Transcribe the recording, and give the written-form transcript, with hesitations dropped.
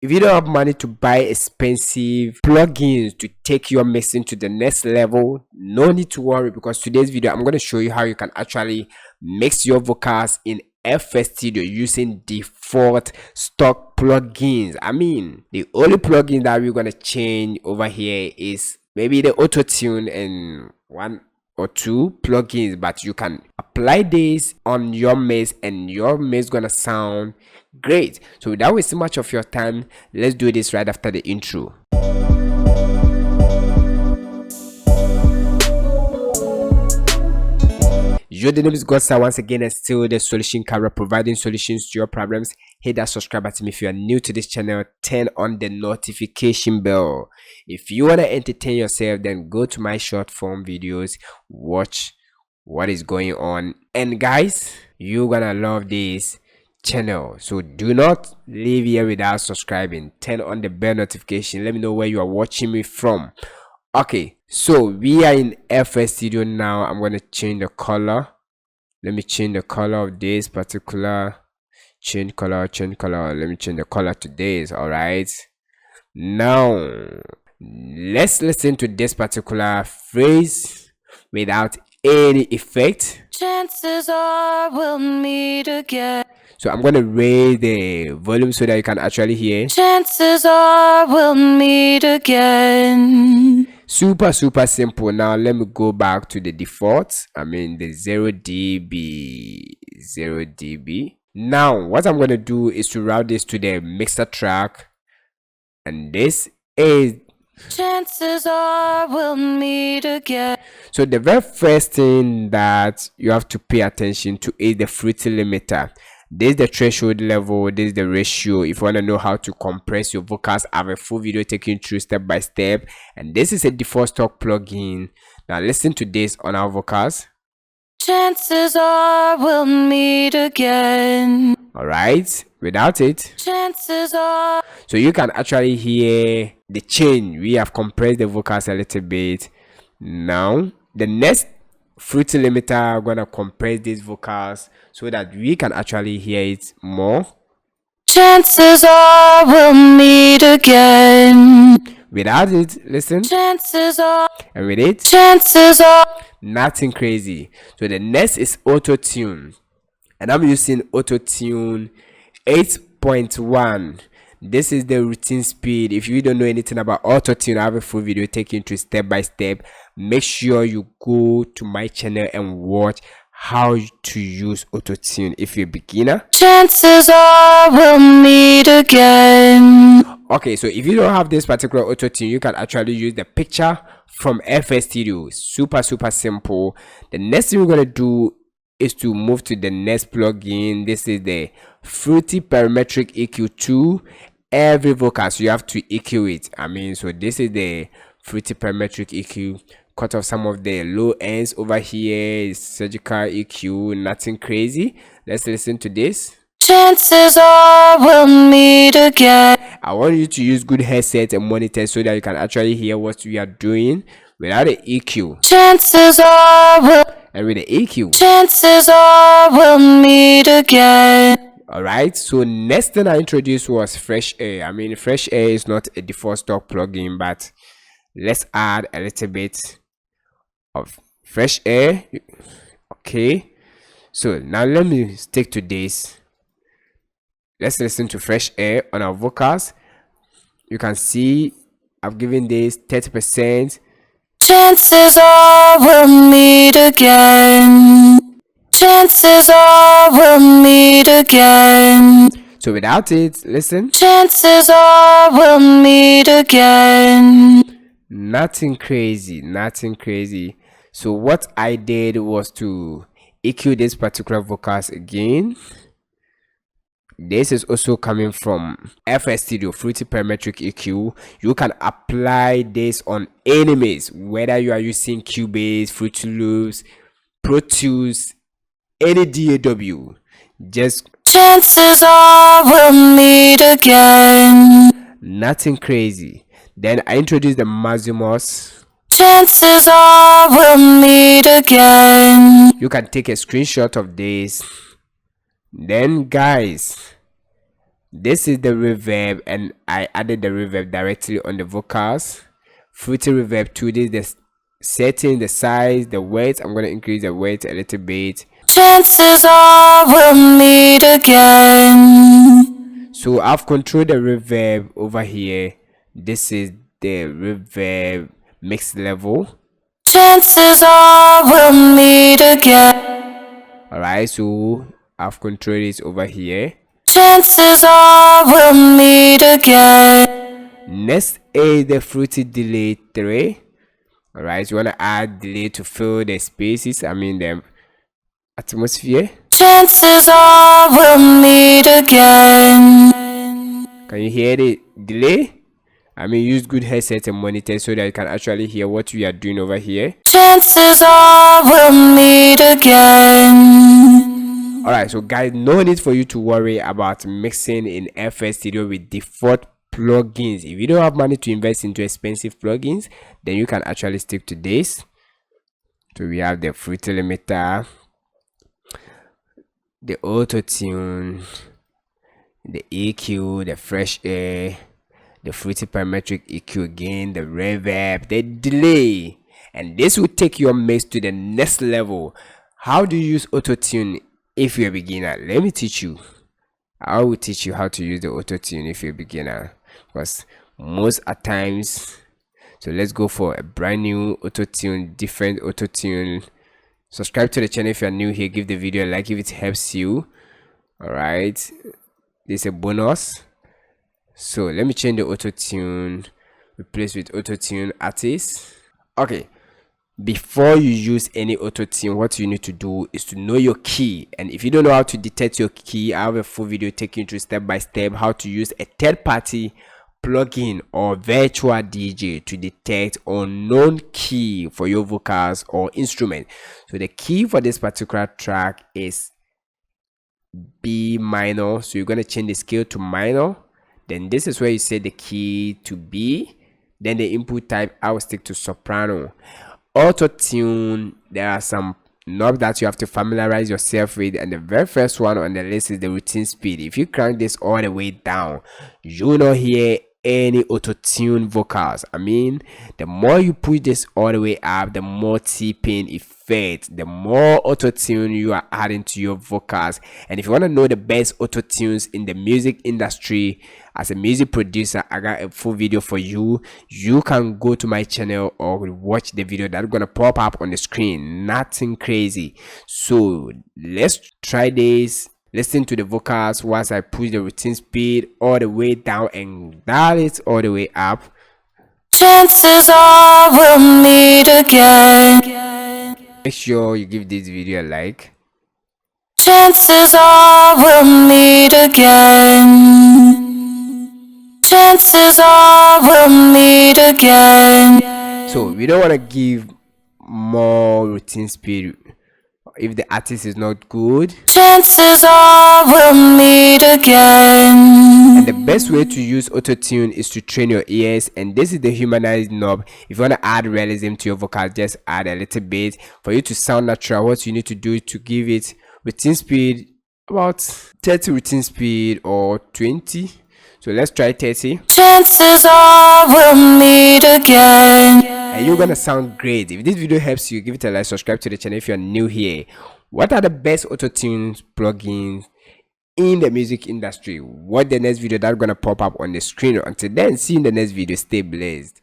If you don't have money to buy expensive plugins to take your mixing to the next level, no need to worry, because today's video I'm going to show you how you can actually mix your vocals in FL Studio using default stock plugins. I mean, the only plugin that we're going to change over here is maybe the auto tune and one or two plugins, but you can apply this on your mix and your mix gonna sound great. So without wasting much of your time, let's do this right after the intro. Yo, the name is Godsa once again, and still the Solution Camera, providing solutions to your problems. Hit that subscribe button if you are new to this channel. Turn on the notification bell. If you want to entertain yourself, then go to my short form videos, watch what is going on, and guys, you're gonna love this channel. So do not leave here without subscribing. Turn on the bell notification. Let me know where you are watching me from. Okay, so we are in FL Studio now. I'm going to change the color. Let me change the color of this particular. Change color. Let me change the color to this. All right. Now, let's listen to this particular phrase without any effect. Chances are we'll meet again. So I'm going to raise the volume so that you can actually hear. Chances are we'll meet again. Super simple. Now let me go back to the default. I mean the 0 dB. Now what I'm going to do is to route this to the mixer track, and this is chances are we'll meet again. So the very first thing that you have to pay attention to is the frequency limiter. This is the threshold level, this is the ratio. If you want to know how to compress your vocals, I have a full video taking you through step by step, and this is a default stock plugin. Now listen to this on our vocals. Chances are we'll meet again. All right, without it, chances are. So you can actually hear the change. We have compressed the vocals a little bit. Now the next frequency limiter, I'm gonna compress these vocals so that we can actually hear it more. Chances are we'll meet again. Without it, listen. Chances are. And with it, chances are. Nothing crazy. So the next is auto tune, and I'm using auto tune 8.1. This is the routine speed. If you don't know anything about auto tune, I have a full video taking you through step by step. Make sure you go to my channel and watch how to use auto tune if you're a beginner. Chances are we'll meet again. Okay, so if you don't have this particular auto tune, you can actually use the picture from FL Studio. Super simple. The next thing we're gonna do is to move to the next plugin. This is the Fruity Parametric EQ 2. Every vocal, so you have to EQ it. I mean, so this is the Fruity Parametric EQ. Cut off some of the low ends over here. It's surgical EQ, nothing crazy. Let's listen to this. Chances are we'll meet again. I want you to use good headsets and monitors so that you can actually hear what we are doing without the EQ. Chances are we'll, and with the EQ, chances are we'll meet again. Alright, so next thing I introduced was Fresh Air. I mean, Fresh Air is not a default stock plugin, but let's add a little bit of Fresh Air. Okay, so now let me stick to this. Let's listen to Fresh Air on our vocals. You can see I've given this 30%. Chances are we'll meet again. Chances are we'll meet again. So without it, listen. Chances are we'll meet again. Nothing crazy. So what I did was to EQ this particular vocals again. This is also coming from FL Studio Fruity Parametric EQ. You can apply this on any mix, whether you are using Cubase, Fruity Loops, Pro Tools, any DAW. Just chances are we'll meet again. Nothing crazy. Then I introduced the Maximus. Chances are we'll meet again. You can take a screenshot of this. Then guys, This is the reverb, and I added the reverb directly on the vocals. Fruity Reverb 2. This is the setting, the size, the weight. I'm going to increase the weight a little bit. Chances are we'll meet again. So I've controlled the reverb over here. This is the reverb mix level. Chances are we'll meet again. Alright, so I've controlled it over here. Chances are we'll meet again. Next is the Fruity Delay 3. Alright, so you want to add delay to fill the spaces, the atmosphere. Chances are we'll meet again. Can you hear the delay? Use good headset and monitor so that you can actually hear what we are doing over here. Chances are we'll meet again. Alright, so guys, no need for you to worry about mixing in FL Studio with default plugins. If you don't have money to invest into expensive plugins, then you can actually stick to this. So we have the Fruity Limiter, the Auto Tune, the EQ, the Fresh Air, the Fruity Parametric EQ again, the reverb, the delay, and this will take your mix to the next level. How do you use Auto Tune if you're a beginner? Let me teach you. I will teach you how to use the Auto Tune if you're a beginner, because most at times. So let's go for a brand new Auto Tune, different Auto Tune. Subscribe to the channel if you're new here. Give the video a like if it helps you. Alright, this is a bonus. So let me change the Auto Tune, replace with Auto Tune Artist. Okay, before you use any Auto Tune, what you need to do is to know your key. And if you don't know how to detect your key, I have a full video taking you through step by step how to use a third-party plugin or virtual DJ to detect unknown key for your vocals or instrument. So the key for this particular track is B minor. So you're going to change the scale to minor. Then this is where you set the key to B. Then the input type, I will stick to soprano. Auto Tune, there are some knobs that you have to familiarize yourself with, and the very first one on the list is the routine speed. If you crank this all the way down, you will not hear any Auto Tune vocals. The more you push this all the way up, the more T-Pain effect, the more Auto Tune you are adding to your vocals. And if you want to know the best Auto Tunes in the music industry, as a music producer, I got a full video for you. You can go to my channel or watch the video that's gonna pop up on the screen. Nothing crazy. So let's try this. Listen to the vocals once I push the routine speed all the way down and dial it all the way up. Chances are we'll meet again. Make sure you give this video a like. Chances are we'll meet again. Chances are we'll meet again. So we don't want to give more routine speed if the artist is not good. Chances are we'll meet again. And the best way to use Auto Tune is to train your ears, and this is the humanized knob. If you want to add realism to your vocal, just add a little bit. For you to sound natural, what you need to do is to give it routine speed, about 30 routine speed or 20. So let's try 30. Chances are we'll meet again. And you're gonna sound great. If this video helps you, give it a like, subscribe to the channel if you're new here. What are the best Auto Tune plugins in the music industry? Watch the next video that's gonna pop up on the screen. Until then, see you in the next video. Stay blessed.